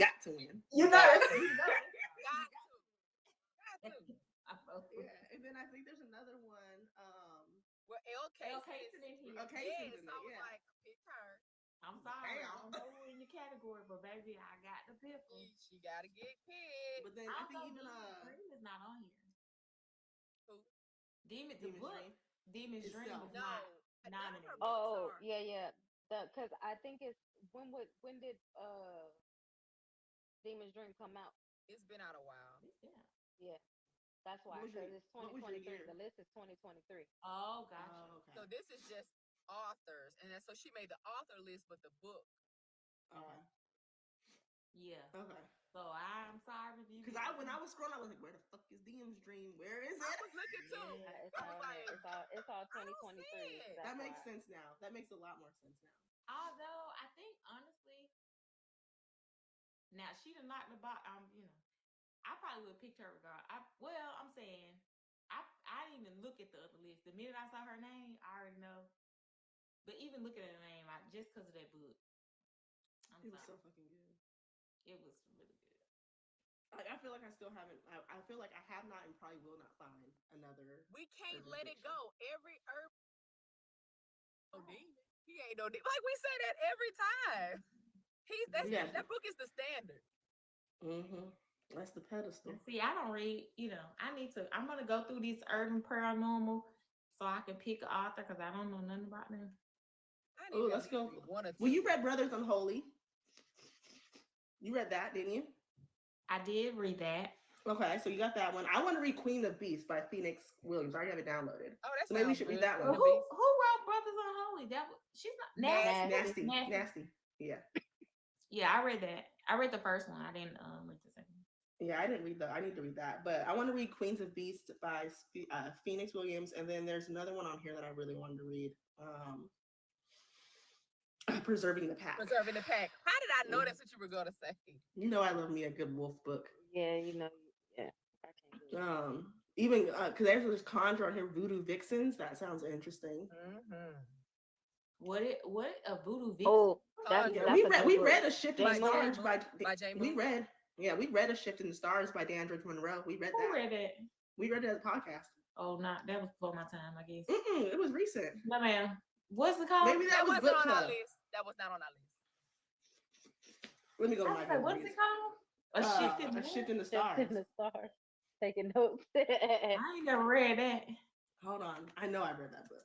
got to win. You know, Got you know. Yeah, and then I think there's another one. Well, LK Casey in here. Okay, yes, in I it, was yeah. like, pick her. I'm sorry, I Damn. don't know who in your category, but baby, I got the pickle. She gotta get picked. But then I think even Dream is not on here. Who? The Demon's book, Dream Demon's Dream itself. is No, not none of her nominated. books Oh, are. yeah. Because I think it's when did Demon's Dream come out? It's been out a while. Yeah. Yeah, that's why. What was Because your- it's what was your 2023. year? The list is 2023. Oh, gotcha. Oh, okay. So this is just authors, and then, so she made the author list, but the book. Okay. Yeah. Okay. So I'm sorry if you. Because when I was scrolling, I was like, "Where the fuck is Demon's Dream? Where is I it?" was looking too. Yeah, it's I was all like, it's all I don't see 2023. it. That's That makes why. sense now. That makes a lot more sense now. Although I think honestly, now she done knocked the box. I probably would have picked her regard. I'm saying, I didn't even look at the other list. The minute I saw her name, I already know. But even looking at her name, just because of that book, It was so fucking good. It was really good. I feel like I still haven't. I feel like I have not and probably will not find another. We can't urban let it fiction. go. Every urban. Oh, demon. He ain't no demon. Like we say that every time. That book is the standard. That's the pedestal. And see, I don't read. I'm gonna go through this urban paranormal so I can pick an author because I don't know nothing about them. Oh, let's go. One or two. Well, you read Brothers Unholy. You read that, didn't you? I did read that. Okay, so you got that one. I want to read Queen of Beasts by Phoenix Williams. I already have it downloaded. Oh, that's so maybe we should read that one. Well, who wrote Brothers Unholy? She's not nasty. Yeah. Yeah, I read that. I read the first one. I didn't read the second one. Yeah, I didn't read that. I need to read that. But I want to read Queens of Beasts by Phoenix Williams, and then there's another one on here that I really wanted to read. Preserving the Pack. Preserving the Pack. How did I know that's what you were gonna say? You know I love me a good wolf book. Yeah, yeah. I can't do it. Even because there's this Conjure on here, Voodoo Vixens. That sounds interesting. What a Voodoo Vixen? Oh, we read A Shift in the Stars by J. we read A Shift in the Stars by Dandridge Monroe. We read that. Who read it? We read it as a podcast. Oh, that was before my time, I guess. It was recent. No, ma'am. What's it called? Maybe that was wasn't on our list. That was not on our list. Let me go to my what's it called? A Shift in the Stars. Shift in the Stars. Taking notes. I ain't never read that. Hold on. I know I read that book.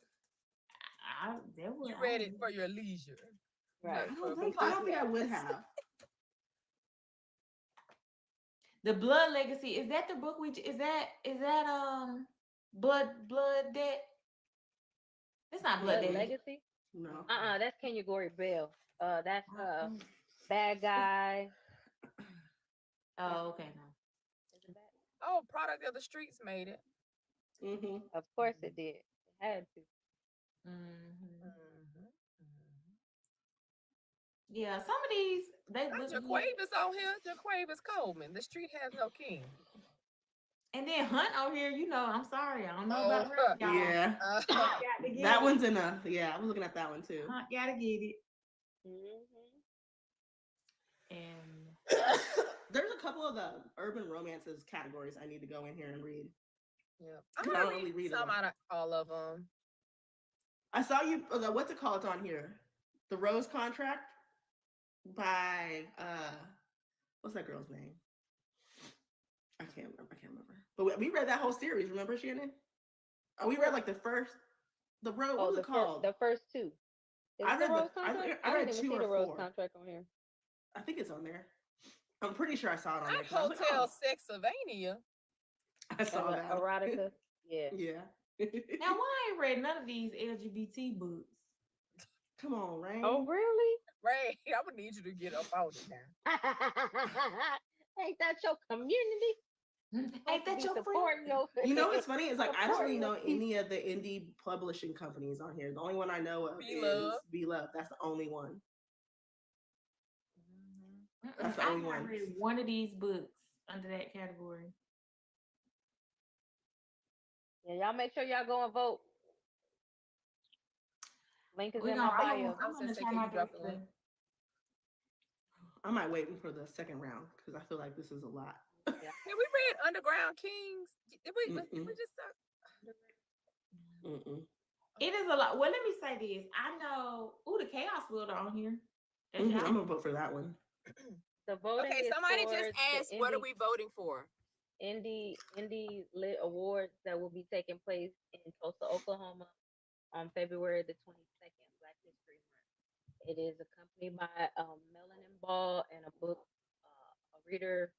You read it for your leisure. Right. I don't think I would have. The Blood Legacy. Is that the book is that Blood Debt? It's not Blood Legacy? No. That's Kenya Gory Bell. That's Bad Guy. Oh, okay, no. Oh, Product of the Streets made it. Of course it did. It had to. Yeah, some of these they look Jaquavis on here. Jaquavis Coleman. The Street Has No King. And then Hunt over here, I'm sorry, I don't know about her. Y'all. Yeah. That one's enough. Yeah, I was looking at that one too. Hunt gotta get it. And there's a couple of the urban romances categories I need to go in here and read. Yeah, I'm gonna read some out of all of them. I saw you. What's it called? It's on here. The Rose Contract by what's that girl's name? I can't remember. But we read that whole series. Remember, Shannon? We read like the first. What was it called? The first two. I read I read two or the Rose four. Contract on here. I think it's on there. I'm pretty sure I saw it on there. Hotel Sexavania. I saw that. Erotica. Yeah. Yeah. Now, why I ain't read none of these LGBT books? Come on, Rayn. Oh, really? Rayn, I would need you to get up on it now. Ain't that your community? Ain't that your friend? You know what's funny? It's like I don't really know any of the indie publishing companies on here. The only one I know of is Be Love. That's the only one. That's the only one. I read one of these books under that category. Yeah, y'all make sure y'all go and vote. Link is in my bio. I might wait for the second round because I feel like this is a lot. Yeah. Did we read Underground Kings? Did we just It is a lot. Well, let me say this. I know. Ooh, the Chaos Builder on here. I'm gonna vote for that one. The voting Okay, is somebody for just asked, the what are we voting for? Indie Lit Awards that will be taking place in Tulsa, Oklahoma on February the 22nd, Black History Month. It is accompanied by Melanin Ball and a book, a reader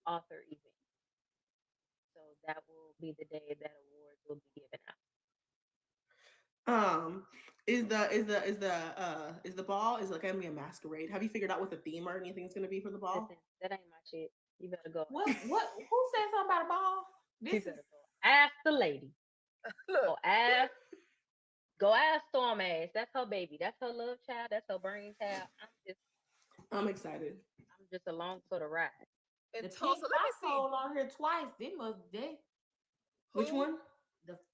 author event. So that will be the day that awards will be given out. Is the ball is like gonna be a masquerade? Have you figured out what the theme or anything is gonna be for the ball? Listen, that ain't my shit. You better go. What? Who said something about a ball? You This better is. go. Ask the lady. Look, Go ask Storm ass. That's her baby. That's her love child. That's her brain child. I'm excited. I'm just along for the ride. in The Tulsa, pink let me see. foxhole on here twice. They Which Who? one?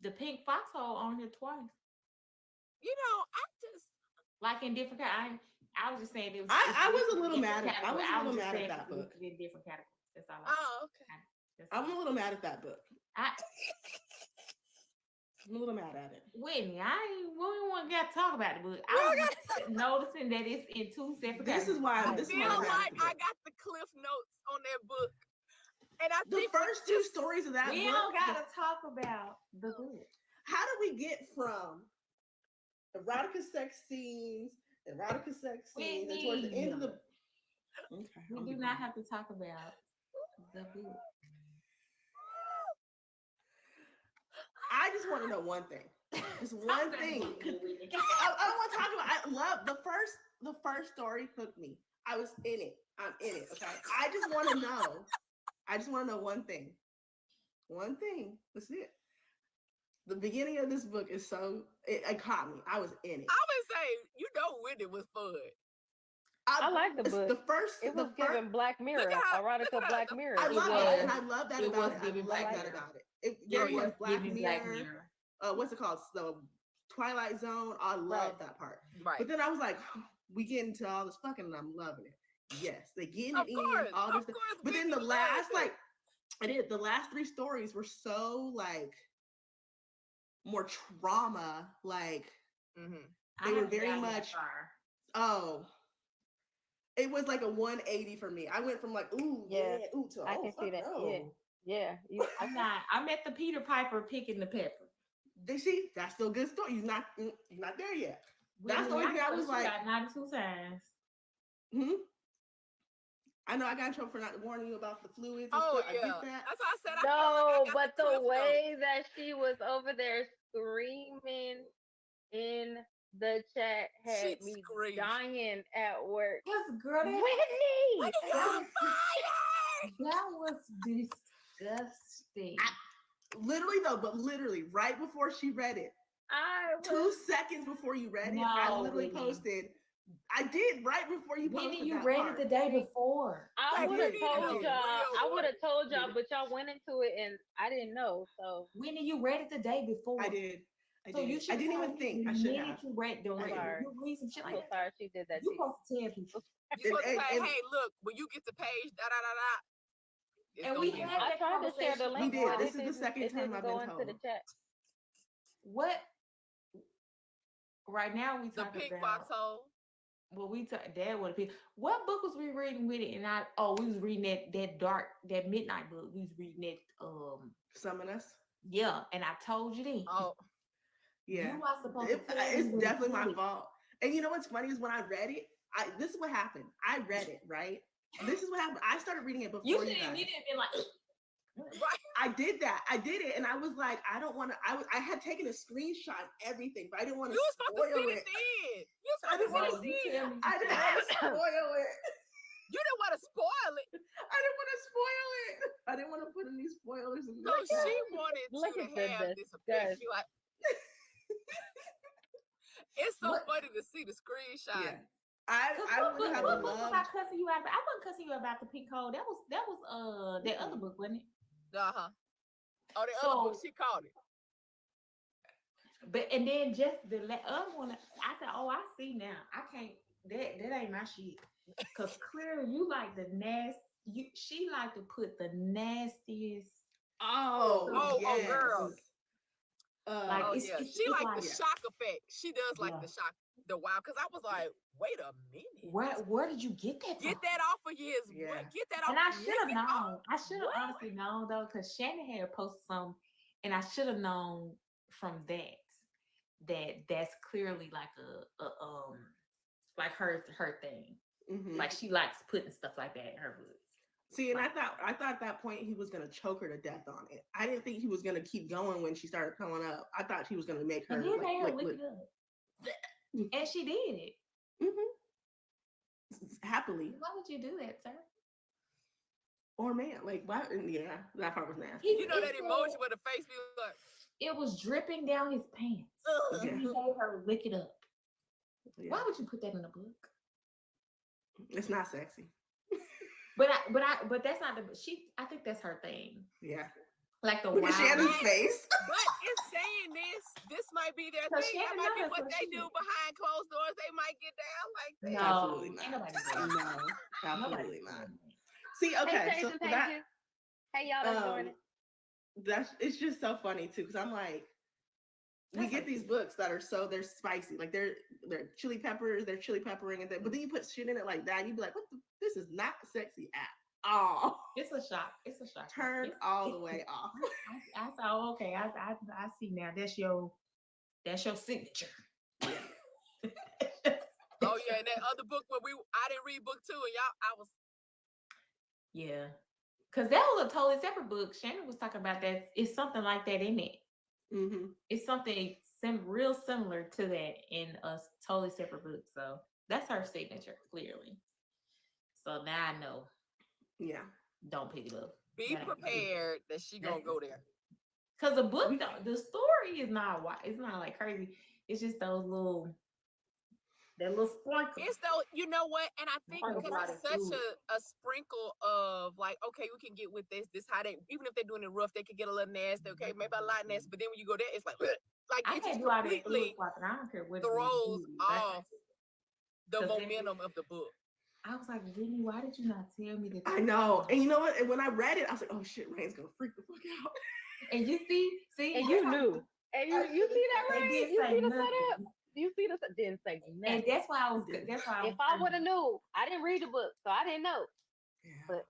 the pink foxhole on here twice. You know, I just Like in different kind. I was just saying it was. I was listed a little in mad different at. I was categories. a little just mad at saying that it's book. listed in different categories. That's all. oh, okay. That's I'm all. a little mad at that book. I I'm a little mad at it. Whitney, we don't want to talk about the book. I Well, was just noticing that it's in two separate This is categories. why. I This is feel why I'm mad like at the I book. got the cliff notes on that book, and I The think first two stories of that We book. don't gotta talk about the book. How do we get from erotica sex scenes, and towards the end of the? Okay, We do not have to talk about the book. I just want to know one thing. Just one thing. I don't want to talk about. I love the first story hooked me. I was in it. I'm in it. Okay. I just want to know. I just want to know one thing. One thing. That's it. The beginning of this book is it caught me. I was in it. I would say, you know, Whitney was fun. I like the book. The first. It was giving Black Mirror, erotica Black Mirror. I love was. it, and I love that It about was it. I giving love Black that Mirror. about it. It It very was much Black giving Mirror. Black Mirror. What's it called? The Twilight Zone. I love Right. that part. Right. But then I was like, we get into all this fucking, and I'm loving it. Yes, they getting Of it course, in all this of stuff. course, But then the Whitney last, loves it. the last three stories were so like more trauma. Like they were very much. It was like a 180 for me. I went from like, ooh, yeah, ooh, to I can see that. no. Yeah. I'm at the Peter Piper picking the pepper. They see that's still a good story. You're not there yet. That's the Whitney, only thing I was like. Got 92 times. I know I got in trouble for not warning you about the fluids. Oh, stuff. yeah. I get that. That's why I said I No, felt like I got but the cliff way notes. that she was over there screaming in the chat had She'd me scream. dying at work. Yes, girl. Whitney! That was disgusting. Literally, right before she read it, 2 seconds before you read it, I literally posted. I did right before you posted. Whitney, you that read part. it the day before. I would have told y'all. I would have told y'all, Yeah. but y'all went into it and I didn't know. So Whitney, you read it the day before. I did. So you should. I didn't even think. I should have. You read the I'm sorry. You read some shit I'm like so that. sorry she did that. You supposed to tell people. You supposed to say, hey, look, when you get to page da da da da. And we had I tried to share the link. We did. but This it is the second didn't- time it I've didn't been go told. into the chat. What? Right now we The talking pink about. foxhole. Well, we talk. Dad would have. What book was we reading with it? And we was reading that midnight book. We was reading that. Summon Us. Yeah, and I told you then. Oh. Yeah. You are supposed to. It's definitely my fault. And you know what's funny is when I read it, this is what happened. I read it, right? This is what happened. I started reading it before you guys. You didn't be like. Right. I did that. I did it, and I was like, I don't want to. I had taken a screenshot and everything, but I didn't want to. You were supposed to spoil send it. it in. You were I didn't supposed want to send it in. I didn't want to spoil it. You didn't want to spoil it. I didn't want to spoil it. I didn't want to put any spoilers in So there. she wanted you to have this opinion. She like, it's so funny to see the screenshot. Yeah. I would have What book loved. was I cussing you out about? I wasn't cussing you about the pink code. That was that other book, wasn't it? Oh, the other book, she called it. But and then just the other one, I said, oh, I see now. I can't. That ain't my shit. Because clearly you like the she like to put the nastiest. Oh, yes. Girl. Like it's she like like the shock effect. She does like the shock, the wow. Because I was like, wait a minute. Where did you get that? Get that off of years. Yeah. Get that off. And I should have known. I should have honestly known though, because Shannon had posted some, and I should have known from that's clearly like a like her thing. Mm-hmm. Like she likes putting stuff like that in her books. See, and I thought at that point he was gonna choke her to death on it. I didn't think he was gonna keep going when she started coming up. I thought he was gonna make her. And he made her lick it up. And she did it. Mm-hmm. Happily. Why would you do that, sir? Or man, like why? Yeah, that part was nasty. You know that emoji where the face feels like it was dripping down his pants. Yeah. And he made her lick it up. Yeah. Why would you put that in a book? It's not sexy. But that's not I think that's her thing. Yeah. Like the Look at Shannon's face. But in saying this might be their thing. That might be what they do behind closed doors. They might get down like that. No, absolutely not. No, absolutely not. See, okay, hey, so that hey y'all that's doing it. It's just so funny too, because I'm like, we get these books that are they're spicy, like they're chili peppers, they're chili peppering, and but then you put shit in it like that, and you be like, this is not sexy at all. It's a shock. It's a shock. Turn all the way off. I saw. Okay, I see now. That's your signature. Oh yeah, and that other book where I didn't read book 2, and I was. Yeah, because that was a totally separate book. Shannon was talking about that. It's something like that in it. Mm-hmm. It's something real similar to that in a totally separate book. So that's her signature, clearly. So now I know. Yeah. Don't pick it up. Be prepared that she gonna go there. Because the book, the story is not it's not like crazy. It's just those little sprinkles. It's though, you know what? And I think because it's such a sprinkle of like, okay, we can get with this how they, even if they're doing it rough, they could get a little nasty, okay, maybe a lot nasty, but then when you go there, it's like I it can't just do all this completely I don't care what throws off the momentum of the book. I was like, Whitney, why did you not tell me that? I know. And you know what? And when I read it, I was like, oh shit, Rayn's gonna freak the fuck out. And you see, and you knew. And you see that, Rayn? You see the setup? You see the didn't say nothing. And that's why I was. If I would have knew, I didn't read the book, so I didn't know. Yeah. But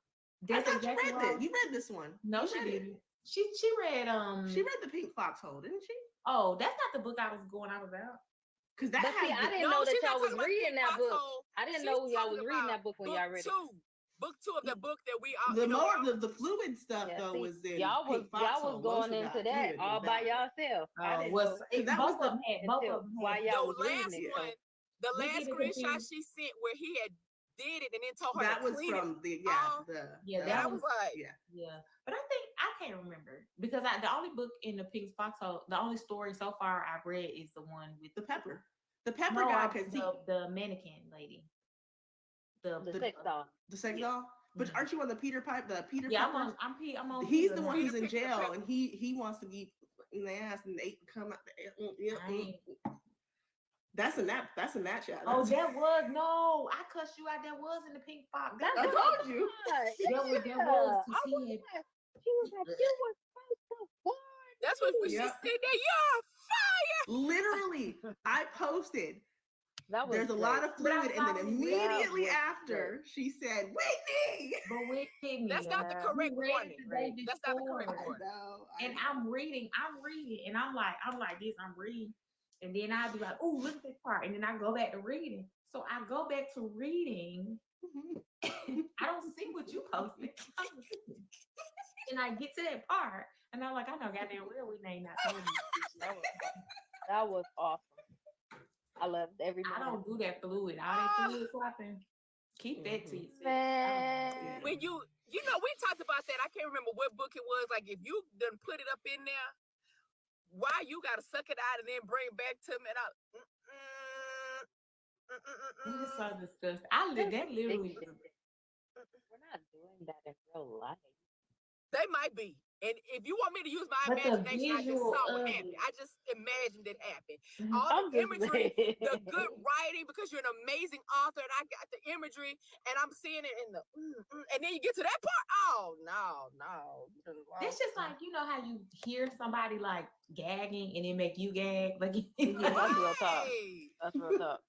that's exactly you read it. You read this one. No, she didn't. She read She read The Pink Foxhole, didn't she? Oh, that's not the book I was going on about. Because that I didn't know that y'all was reading that book. I didn't know y'all was reading that book when y'all read it. Book 2 of the book that we all the fluid stuff though was in y'all was going into that all by yourself. Both of them had while y'all was reading it. The last screenshot she sent where he had did it and then told her that was from that was like but I can't remember because the only book in the Pink Foxhole, the only story so far I've read is the one with the pepper guy, because the mannequin lady, the sex doll. The sex doll. But aren't you on the Peter Piper? Yeah, I'm on. He's the one who's in jail, and he wants to be in the ass, and they come out. That's in that shot. Oh, that was no. I cussed you out. That was in the Pink Fox. I told you. That was. She was like, you were supposed to warn. That's what she said. That you're fire. Literally, I posted. There's a lot of fluid, and then immediately after she said, "Whitney." But Whitney, that's not the correct warning. That's not the correct warning. And I'm reading, and I'm like this. I'm reading. And then I'd be like, oh, look at this part. And then I go back to reading. So I go back to reading. I don't see what you posted. And I get to that part. And I'm like, I know goddamn well we ain't not telling me. That was awesome. I love every I don't do that fluid. All that fluid swapping. Keep that to yourself. When you know, we talked about that. I can't remember what book it was. Like, if you done put it up in there, why you gotta suck it out and then bring it back to me? And This is so disgusting. That literally. We're not doing that in real life. They might be. And if you want me to use my But the imagination, I just visual saw of it happen. it. I just imagined it happen. Mhm. All I'm the just imagery, the saying. good writing, because you're an amazing author, and I got the imagery, and I'm seeing it in the, and then you get to that part. Oh no. That's just like, you know how you hear somebody like gagging and it make you gag, like Yeah, that's real talk. Right. That's real talk.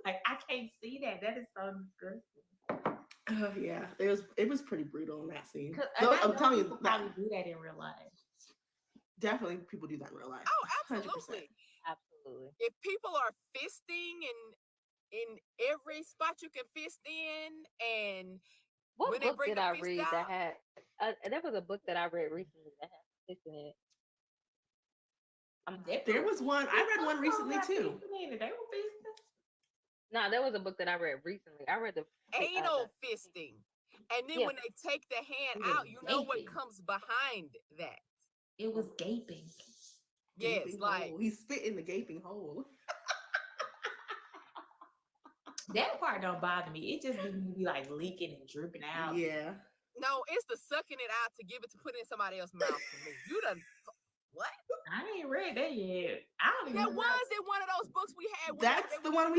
like I can't see that. That is so disgusting. Yeah, it was pretty brutal in that scene. 'Cause- No, and I I'm know telling you, people that probably do that in real life. definitely people do that in real life. Oh, 100%. absolutely. Absolutely. If people are fisting in every spot you can fist in, and What when they book bring did the I fist read out, that had? There was a book that I read recently that had fish in it. There was one. I read one recently too. They were feasting. No, there was a book that I read recently. I read the anal fisting. And then Yeah. when they take the hand It was out, you know what gaping. comes behind that. It was gaping. Yes, Gaping like hole. He spit in the gaping hole. That part don't bother me. It just be like leaking and dripping out. Yeah. no, it's the sucking it out to give it to put in somebody else's mouth for me. You done what? I ain't read that yet. I don't even That remember. was in one of those books we had. That's the one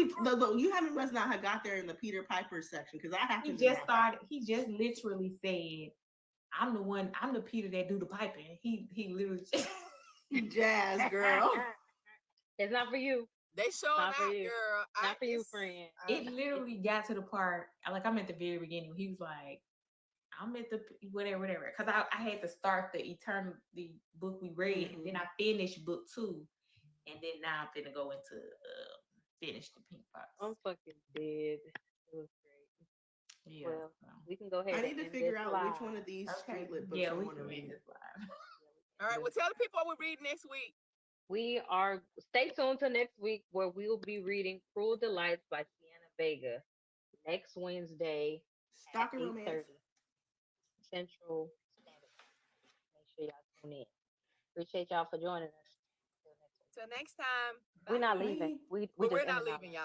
you haven't must not have got there in the Peter Piper section because that happened. He just started. He just literally said, "I'm the one. I'm the Peter that do the piping." He literally just jazz girl. It's not for you. They showing Not for out, you. girl. Not for you, friend. It literally got to the part. Like I'm at the very beginning. He was like, "I'm at the whatever." Because I had to start the book we read, and then I finished book 2, and then now I'm gonna go into finish the Pink Box. I'm fucking dead. It was great. Yeah. Well, we can go ahead. I need to end figure this out live. which one of these street lit books Yeah, I we want to can read. read this live. All right, well, tell the people what we read next week. We are stay tuned to next week where we'll be reading Cruel Delights by Sienna Vega next Wednesday Stalker at romance. 8:30 Central Standard. Make sure y'all tune in. Appreciate y'all for joining us. Till next time. We're not Bye. leaving. We But just we're not ending our leaving, live. y'all.